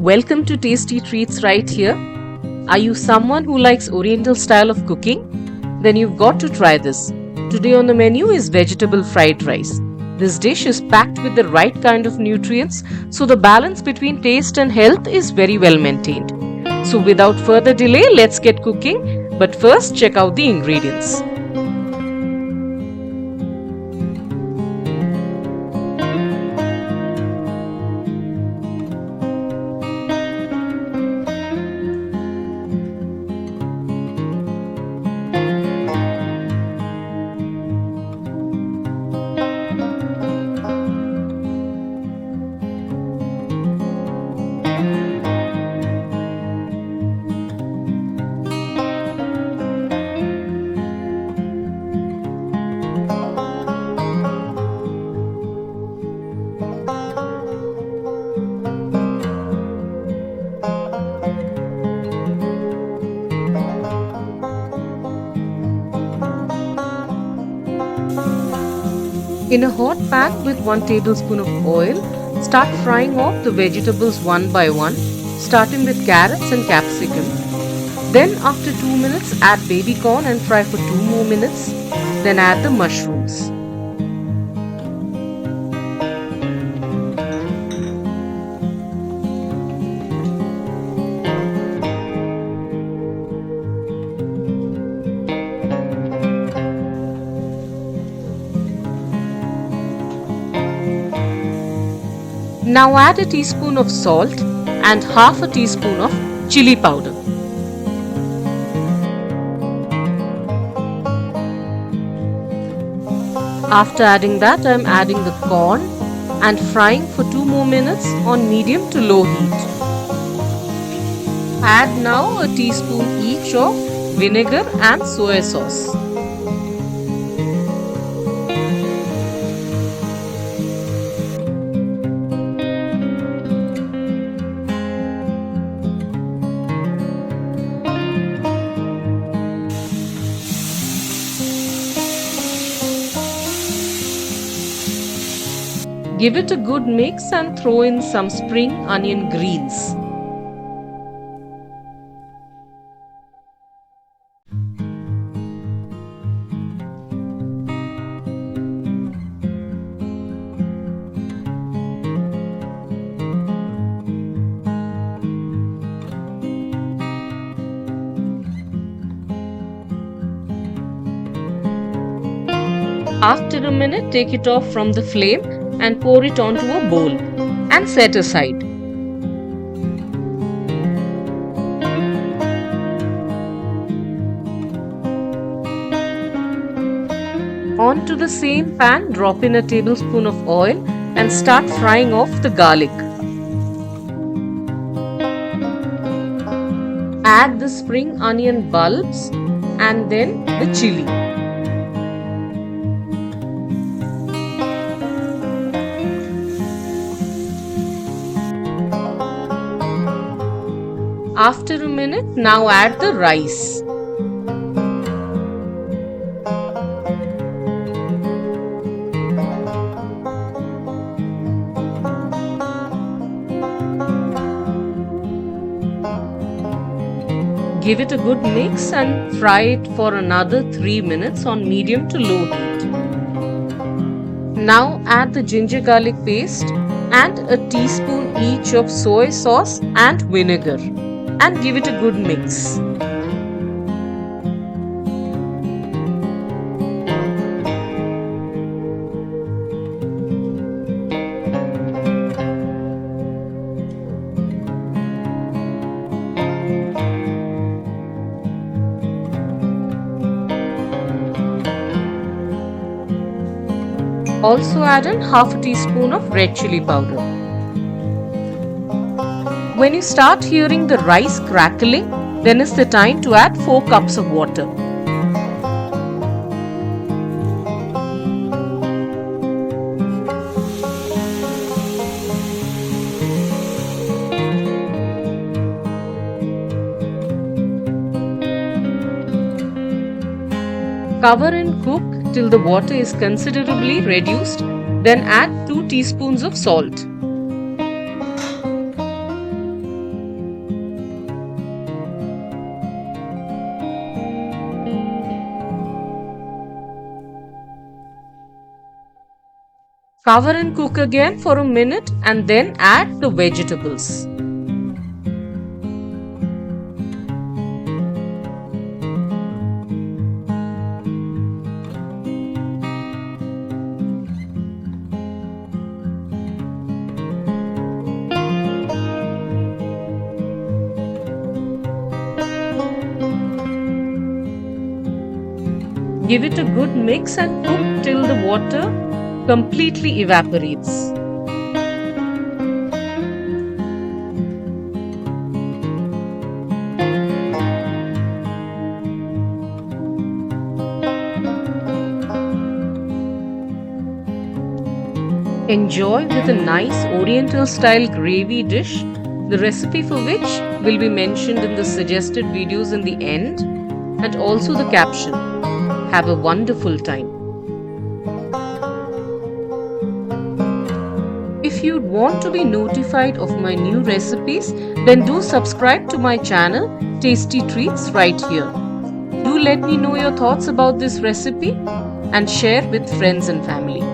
Welcome to Tasty Treats right here. Are you someone who likes Oriental style of cooking? Then you've got to try this. Today on the menu is vegetable fried rice. This dish is packed with the right kind of nutrients, so the balance between taste and health is very well maintained. So without further delay, let's get cooking. But first, check out the ingredients. In a hot pan with 1 tablespoon of oil, start frying off the vegetables one by one, starting with carrots and capsicum. Then after 2 minutes, add baby corn and fry for 2 more minutes. Then add the mushrooms. Now add a teaspoon of salt and half a teaspoon of chili powder. After adding that, I am adding the corn and frying for 2 more minutes on medium to low heat. Add now a teaspoon each of vinegar and soy sauce. Give it a good mix and throw in some spring onion greens. After a minute, take it off from the flame and pour it onto a bowl and set aside. Onto the same pan, drop in a tablespoon of oil and start frying off the garlic. Add the spring onion bulbs and then the chili. After a minute, now add the rice. Give it a good mix and fry it for another 3 minutes on medium to low heat. Now add the ginger garlic paste and a teaspoon each of soy sauce and vinegar, and give it a good mix. Also add in half a teaspoon of red chili powder. When you start hearing the rice crackling, then is the time to add 4 cups of water. Cover and cook till the water is considerably reduced, then add 2 teaspoons of salt. Cover and cook again for a minute and then add the vegetables. Give it a good mix and cook till the water completely evaporates. Enjoy with a nice Oriental style gravy dish, the recipe for which will be mentioned in the suggested videos in the end and also the caption. Have a wonderful time. If you want to be notified of my new recipes, then do subscribe to my channel Tasty Treats right here. Do let me know your thoughts about this recipe and share with friends and family.